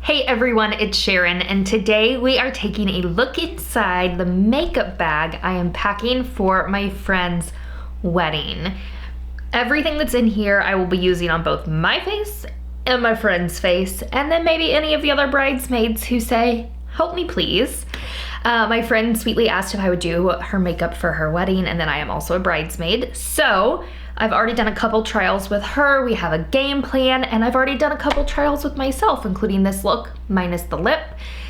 Hey everyone, it's Sharon, and today we are taking a look inside the makeup bag I am packing for my friend's wedding. Everything that's in here I will be using on both my face and my friend's face, and then maybe any of the other bridesmaids who say, help me please. My friend sweetly asked if I would do her makeup for her wedding, and then I am also a bridesmaid. So I've already done a couple trials with her. We have a game plan, and I've already done a couple trials with myself, including this look minus the lip.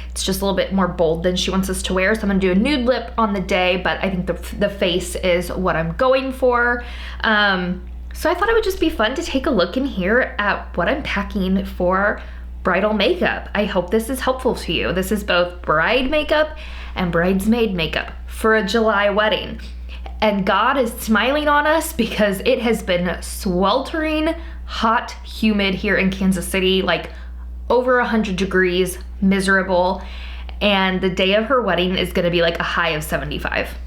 It's just a little bit more bold than she wants us to wear. So I'm gonna do a nude lip on the day, but I think the face is what I'm going for. So I thought it would just be fun to take a look in here at what I'm packing for bridal makeup. I hope this is helpful to you. This is both bride makeup and bridesmaid makeup for a July wedding. And God is smiling on us because it has been sweltering hot, humid here in Kansas City, like over 100 degrees, miserable. And the day of her wedding is gonna be like a high of 75.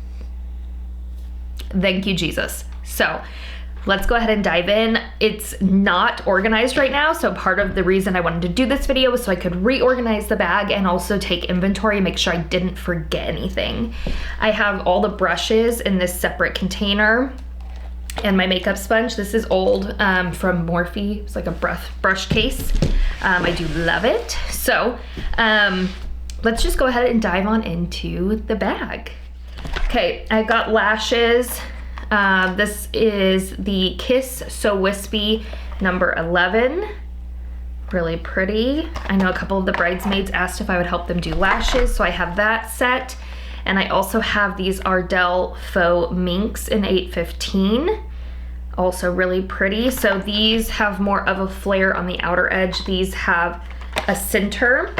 Thank you, Jesus. So let's go ahead and dive in. It's not organized right now, so part of the reason I wanted to do this video was so I could reorganize the bag and also take inventory and make sure I didn't forget anything. I have all the brushes in this separate container and my makeup sponge. This is old from Morphe. It's like a brush case. I do love it. So let's just go ahead and dive on into the bag. Okay, I've got lashes. This is the Kiss So Wispy number 11. Really pretty. I know a couple of the bridesmaids asked if I would help them do lashes, so I have that set. And I also have these Ardell Faux Minks in 815. Also really pretty. So these have more of a flare on the outer edge. These have a center.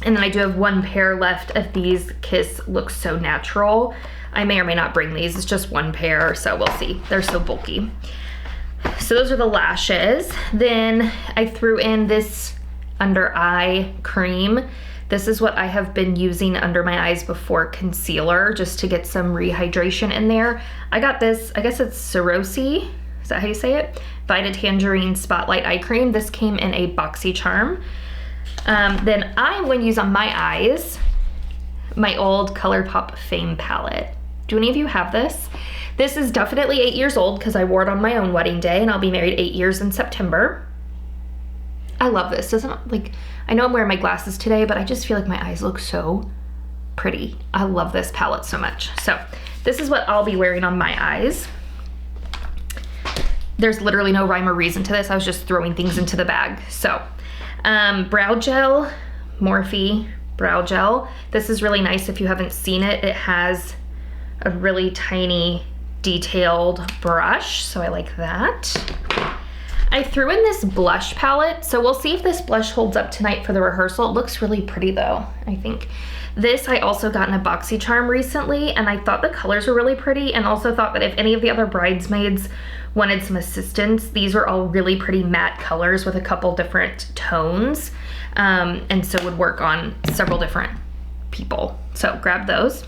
And then I do have one pair left of these Kiss Look So Natural. I may or may not bring these. It's just one pair, so we'll see. They're so bulky. So those are the lashes. Then I threw in this under eye cream. This is what I have been using under my eyes before concealer, just to get some rehydration in there. I got this, I guess it's Cirosi, is that how you say it? Vita Tangerine Spotlight Eye Cream. This came in a BoxyCharm. Then I'm going to use on my eyes my old ColourPop Fame palette. Do any of you have this? This is definitely 8 years old because I wore it on my own wedding day, and I'll be married 8 years in September. I love this. Doesn't it, like, I know I'm wearing my glasses today, but I just feel like my eyes look so pretty. I love this palette so much. So this is what I'll be wearing on my eyes. There's literally no rhyme or reason to this. I was just throwing things into the bag. So brow gel, Morphe brow gel. This is really nice if you haven't seen it. It has a really tiny detailed brush, so I like that. I threw in this blush palette, so we'll see if this blush holds up tonight for the rehearsal. It looks really pretty though, I think. This I also got in a BoxyCharm recently, and I thought the colors were really pretty, and also thought that if any of the other bridesmaids wanted some assistance, these were all really pretty matte colors with a couple different tones, and so would work on several different people. So grab those.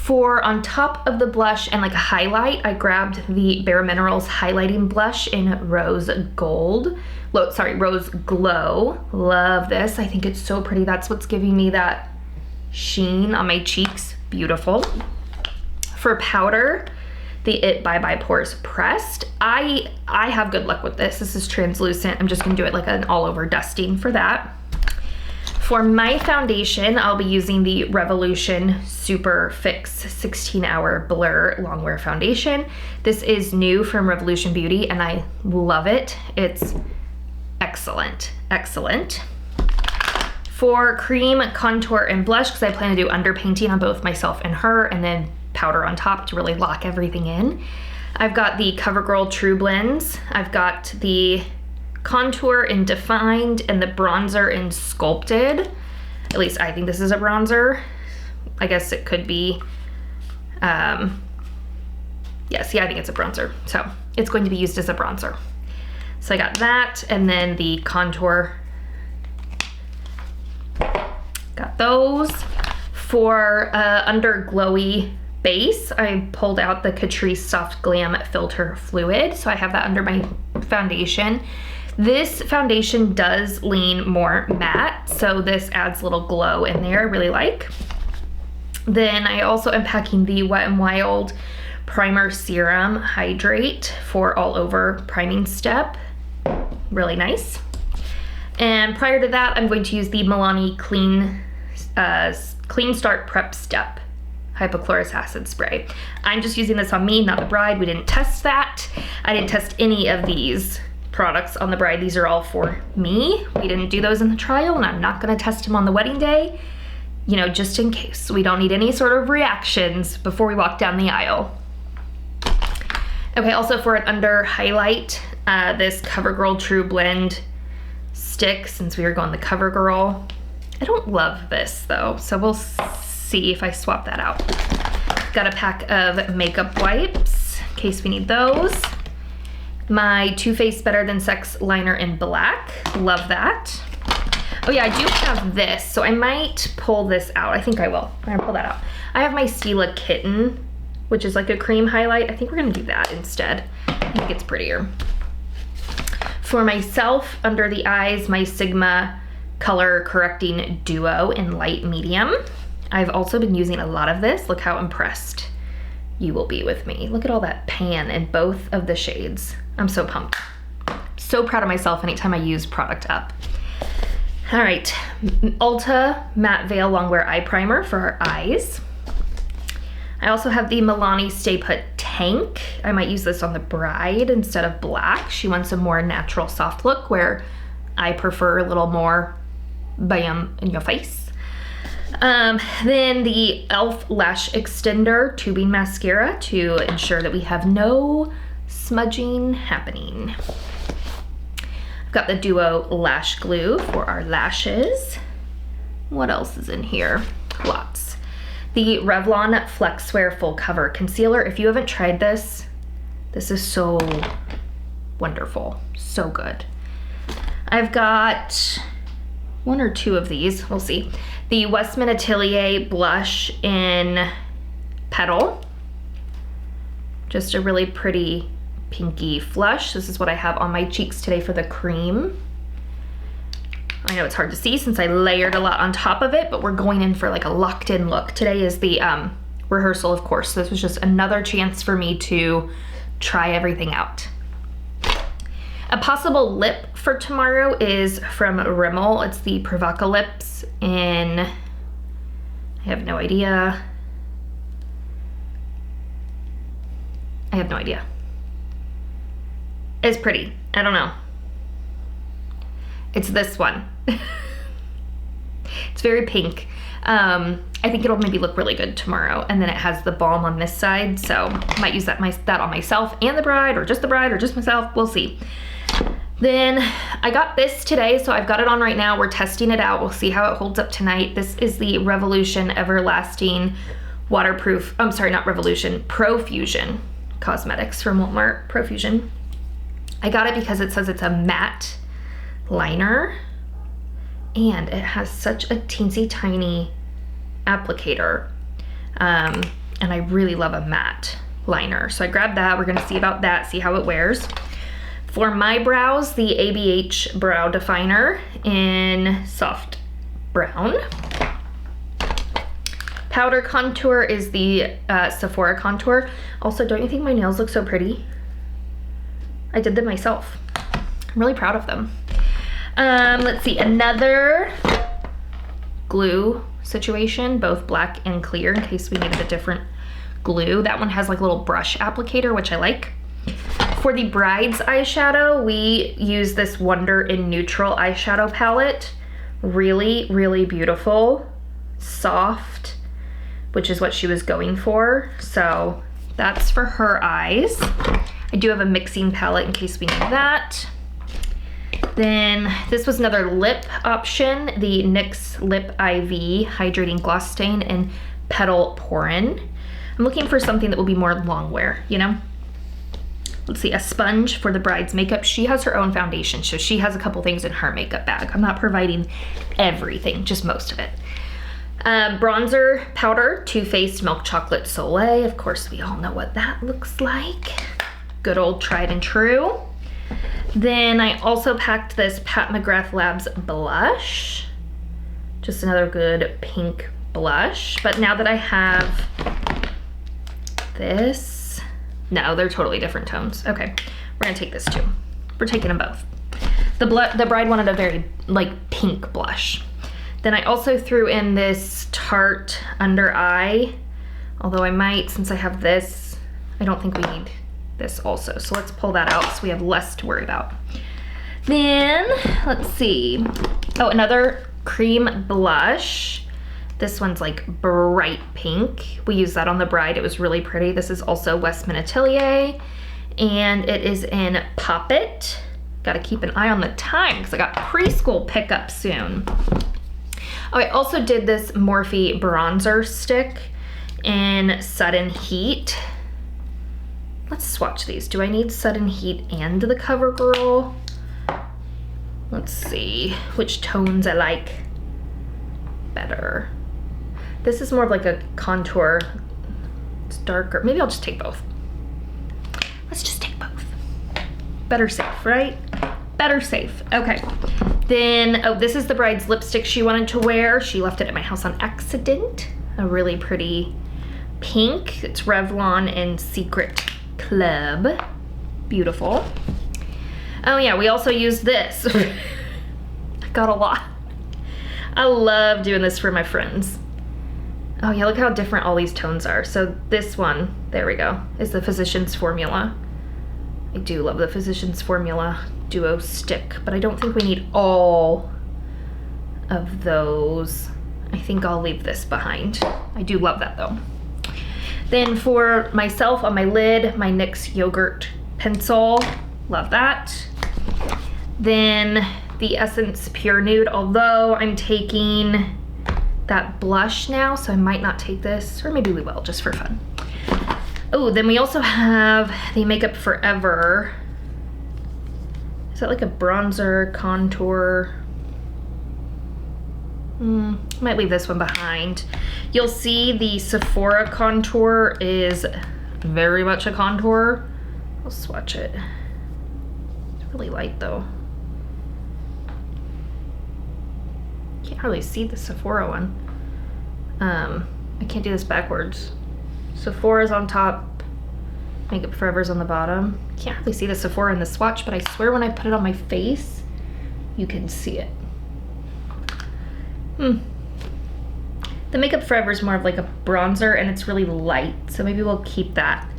For on top of the blush and like a highlight, I grabbed the Bare Minerals highlighting blush in Rose Gold. Rose Glow. Love this. I think it's so pretty. That's what's giving me that sheen on my cheeks. Beautiful. For powder, the It Bye Bye Pores Pressed. I have good luck with this. This is translucent. I'm just gonna do it like an all over dusting for that. For my foundation, I'll be using the Revolution Super Fix 16-Hour Blur Longwear Foundation. This is new from Revolution Beauty, and I love it. It's excellent, excellent. For cream, contour, and blush, because I plan to do underpainting on both myself and her, and then powder on top to really lock everything in. I've got the CoverGirl True Blends. I've got the contour in Defined and the bronzer in Sculpted. At least I think this is a bronzer. I guess it could be, yes, yeah, I think it's a bronzer. So it's going to be used as a bronzer. So I got that, and then the contour. Got those. For under glowy base, I pulled out the Catrice Soft Glam Filter Fluid. So I have that under my foundation. This foundation does lean more matte, so this adds a little glow in there, I really like. Then I also am packing the Wet n Wild Primer Serum Hydrate for all over priming step. Really nice. And prior to that, I'm going to use the Milani Clean Start Prep Step Hypochlorous Acid Spray. I'm just using this on me, not the bride. We didn't test that. I didn't test any of these products on the bride. These are all for me. We didn't do those in the trial, and I'm not gonna test them on the wedding day, you know, just in case. We don't need any sort of reactions before we walk down the aisle. Okay, also for an under highlight, this CoverGirl True Blend stick, since we were going the CoverGirl. I don't love this though, so we'll see if I swap that out. Got a pack of makeup wipes in case we need those. My Too Faced Better Than Sex liner in black, love that. Oh yeah, I do have this, so I might pull this out. I think I will. I'm gonna pull that out. I have my Stila Kitten, which is like a cream highlight. I think we're gonna do that instead. I think it's prettier. For myself, under the eyes, my Sigma Color Correcting Duo in light medium. I've also been using a lot of this. Look how impressed you will be with me. Look at all that pan in both of the shades. I'm so pumped. So proud of myself anytime I use product up. All right, Ulta Matte Veil Longwear Eye Primer for our eyes. I also have the Milani Stay Put Tank. I might use this on the bride instead of black. She wants a more natural soft look, where I prefer a little more bam in your face. Then the e.l.f. Lash Extender Tubing Mascara to ensure that we have no smudging happening. I've got the Duo Lash Glue for our lashes. What else is in here? Lots. The Revlon FlexWear Full Cover Concealer. If you haven't tried this, this is so wonderful, so good. I've got one or two of these, we'll see. The Westman Atelier Blush in Petal. Just a really pretty pinky flush. This is what I have on my cheeks today for the cream. I know it's hard to see since I layered a lot on top of it, but we're going in for like a locked in look. Today is the rehearsal, of course. So this was just another chance for me to try everything out. A possible lip for tomorrow is from Rimmel. It's the Provoca Lips in, I have no idea. I have no idea. It's pretty, I don't know. It's this one. It's very pink. I think it'll maybe look really good tomorrow. And then it has the balm on this side, so I might use that on myself and the bride, or just myself, we'll see. Then I got this today, so I've got it on right now. We're testing it out. We'll see how it holds up tonight. This is the Revolution Everlasting Waterproof, I'm sorry, not Revolution, Profusion Cosmetics from Walmart, Profusion. I got it because it says it's a matte liner, and it has such a teensy tiny applicator, and I really love a matte liner, so I grabbed that. We're gonna see about that, see how it wears. For my brows, the ABH Brow Definer in Soft Brown. Powder contour is the Sephora Contour. Also, don't you think my nails look so pretty? I did them myself. I'm really proud of them. Let's see, another glue situation, both black and clear in case we needed a different glue. That one has like a little brush applicator, which I like. For the bride's eyeshadow, we use this Wonder in Neutral eyeshadow palette. Really, really beautiful, soft, which is what she was going for. So that's for her eyes. I do have a mixing palette in case we need that. Then this was another lip option, the NYX Lip IV Hydrating Gloss Stain in Petal Pour-In. I'm looking for something that will be more long wear, you know? Let's see, a sponge for the bride's makeup. She has her own foundation, so she has a couple things in her makeup bag. I'm not providing everything, just most of it. Bronzer powder, Too Faced Milk Chocolate Soleil. Of course, we all know what that looks like. Good old tried and true. Then I also packed this Pat McGrath Labs blush. Just another good pink blush. But now that I have this, no, they're totally different tones. Okay, we're gonna take this too. We're taking them both. The bride wanted a very like pink blush. Then I also threw in this Tarte under eye, although I might, since I have this, I don't think we need this also. So let's pull that out so we have less to worry about. Then, let's see. Oh, another cream blush. This one's like bright pink. We used that on the bride. It was really pretty. This is also Westman Atelier, and it is in Pop It. Gotta keep an eye on the time because I got preschool pickup soon. Oh, I also did this Morphe bronzer stick in Sudden Heat. Let's swatch these. Do I need Sudden Heat and the CoverGirl? Let's see which tones I like better. This is more of like a contour. It's darker. Maybe I'll just take both. Let's just take both. Better safe, right? Better safe. Okay. Then, oh, this is the bride's lipstick she wanted to wear. She left it at my house on accident. A really pretty pink. It's Revlon and Secret Club. Beautiful. Oh yeah, we also used this. I got a lot. I love doing this for my friends. Oh yeah, look how different all these tones are. So this one, there we go, is the Physicians Formula. I do love the Physicians Formula Duo Stick, but I don't think we need all of those. I think I'll leave this behind. I do love that though. Then for myself on my lid, my NYX Yogurt Pencil. Love that. Then the Essence Pure Nude, although I'm taking that blush now, so I might not take this, or maybe we will, just for fun. Oh, then we also have the Makeup Forever. Is that like a bronzer contour? Might leave this one behind. You'll see the Sephora contour is very much a contour. I'll swatch it. It's really light though. Can't hardly see the Sephora one. I can't do this backwards. Sephora's on top, Makeup Forever's on the bottom. Can't hardly see the Sephora in the swatch, but I swear when I put it on my face, you can see it. The Makeup Forever is more of like a bronzer and it's really light, so maybe we'll keep that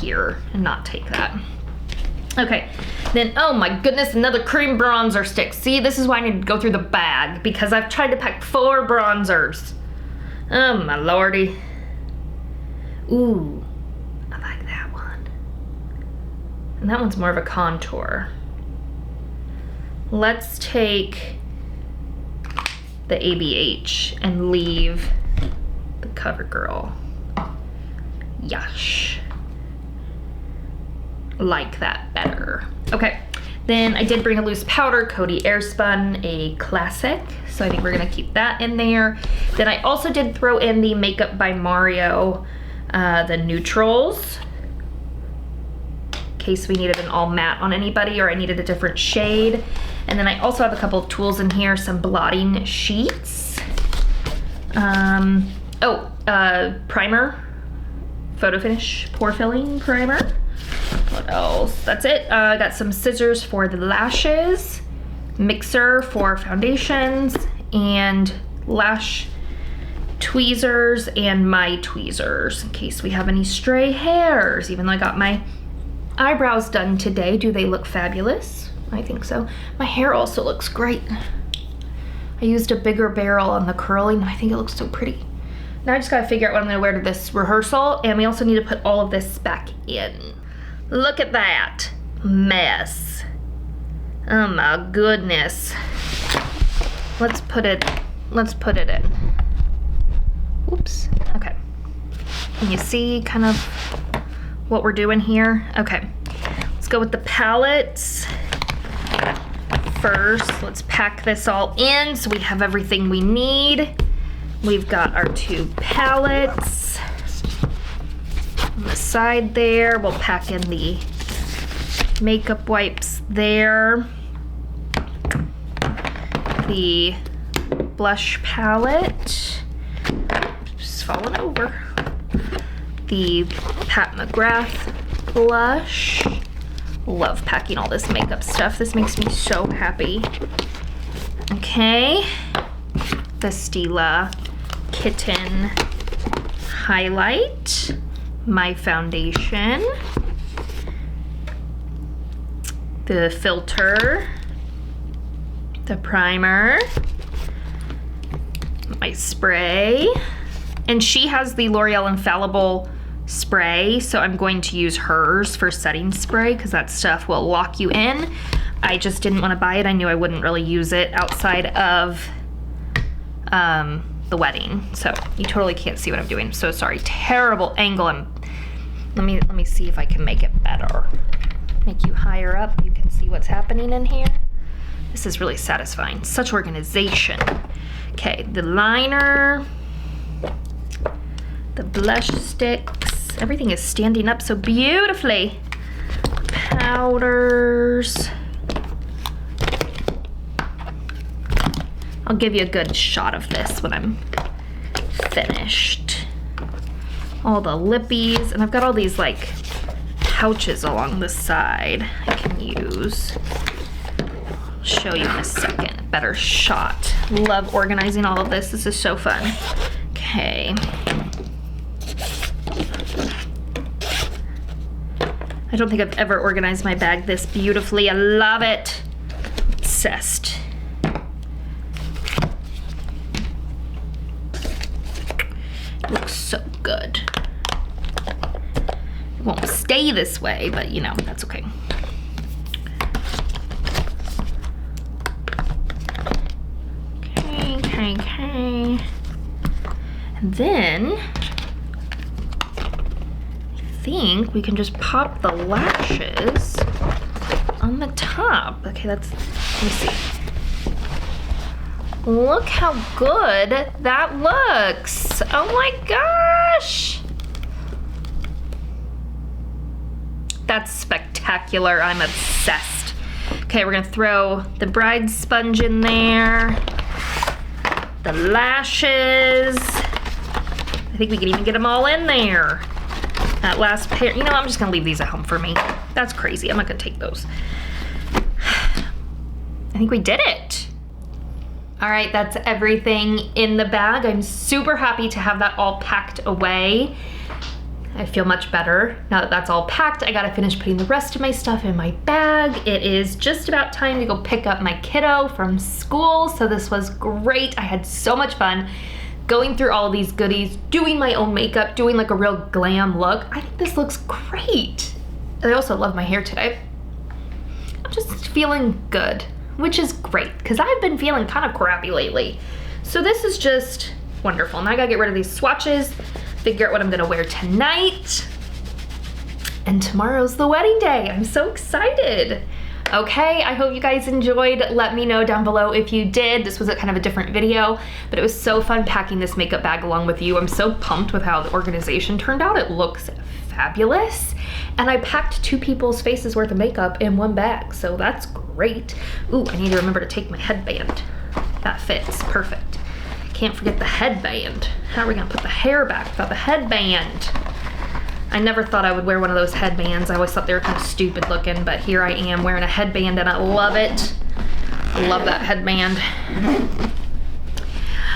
here and not take that. Okay, then, oh my goodness, another cream bronzer stick. See, this is why I need to go through the bag, because I've tried to pack 4 bronzers. Oh my lordy. Ooh, I like that one. And that one's more of a contour. Let's take the ABH and leave the CoverGirl. Yush. Like that better. Okay, then I did bring a loose powder, Coty Airspun, a classic, so I think we're gonna keep that in there. Then I also did throw in the Makeup by Mario, the neutrals, in case we needed an all matte on anybody or I needed a different shade. And then I also have a couple of tools in here, some blotting sheets. Primer, Photo Finish Pore Filling Primer. What else? That's it. I got some scissors for the lashes, mixer for foundations, and lash tweezers and my tweezers in case we have any stray hairs. Even though I got my eyebrows done today, do they look fabulous? I think so. My hair also looks great. I used a bigger barrel on the curling and I think it looks so pretty. Now I just gotta figure out what I'm gonna wear to this rehearsal, and we also need to put all of this back in. Look at that mess. Oh my goodness. Let's put it in. Oops, okay. Can you see kind of what we're doing here? Okay, let's go with the palettes. First, let's pack this all in so we have everything we need. We've got our 2 palettes. On the side there, we'll pack in the makeup wipes there. The blush palette. Just falling over. The Pat McGrath blush. Love packing all this makeup stuff. This makes me so happy. Okay. The Stila Kitten highlight. My foundation. The filter. The primer. My spray. And she has the L'Oreal Infallible spray, so I'm going to use hers for setting spray because that stuff will lock you in. I just didn't want to buy it. I knew I wouldn't really use it outside of the wedding, so you totally can't see what I'm doing. So sorry, terrible angle. Let me see if I can make it better. Make you higher up. You can see what's happening in here. This is really satisfying. Such organization. Okay, the liner, the blush sticks. Everything is standing up so beautifully. Powders. I'll give you a good shot of this when I'm finished. All the lippies, and I've got all these like pouches along the side I can use. I'll show you in a second, a better shot. Love organizing all of this. This is so fun. Okay. I don't think I've ever organized my bag this beautifully. I love it. Obsessed. It looks so good. It won't stay this way, but you know, that's okay. Okay. And then I think we can just pop the lashes on the top. Okay, let me see. Look how good that looks. Oh my gosh. That's spectacular. I'm obsessed. Okay, we're gonna throw the bride sponge in there. The lashes. I think we can even get them all in there. That last pair, you know, I'm just gonna leave these at home for me. That's crazy, I'm not gonna take those. I think we did it. All right, that's everything in the bag. I'm super happy to have that all packed away. I feel much better now that that's all packed. I gotta finish putting the rest of my stuff in my bag. It is just about time to go pick up my kiddo from school, so this was great. I had so much fun going through all of these goodies, doing my own makeup, doing like a real glam look. I think this looks great. And I also love my hair today. I'm just feeling good, which is great because I've been feeling kind of crappy lately. So this is just wonderful. Now I gotta get rid of these swatches, figure out what I'm gonna wear tonight. And tomorrow's the wedding day. I'm so excited. Okay, I hope you guys enjoyed. Let me know down below if you did. This was a kind of a different video, but it was so fun packing this makeup bag along with you. I'm so pumped with how the organization turned out. It looks fabulous. And I packed 2 people's faces worth of makeup in one bag, so that's great. Ooh, I need to remember to take my headband. That fits, perfect. Can't forget the headband. How are we gonna put the hair back without the headband? I never thought I would wear one of those headbands. I always thought they were kind of stupid looking, but here I am wearing a headband and I love it. I love that headband.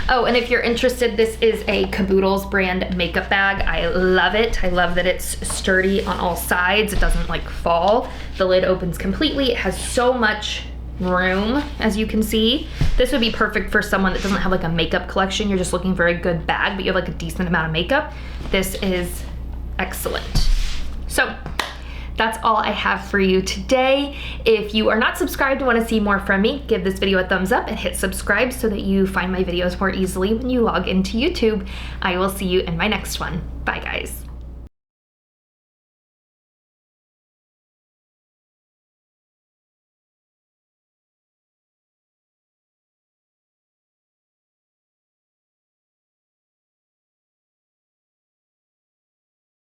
Oh, and if you're interested, this is a Caboodles brand makeup bag. I love it. I love that it's sturdy on all sides. It doesn't like fall. The lid opens completely. It has so much room, as you can see. This would be perfect for someone that doesn't have like a makeup collection. You're just looking for a good bag, but you have like a decent amount of makeup. This is excellent. So that's all I have for you today. If you are not subscribed and want to see more from me, give this video a thumbs up and hit subscribe so that you find my videos more easily when you log into YouTube. I will see you in my next one. Bye guys.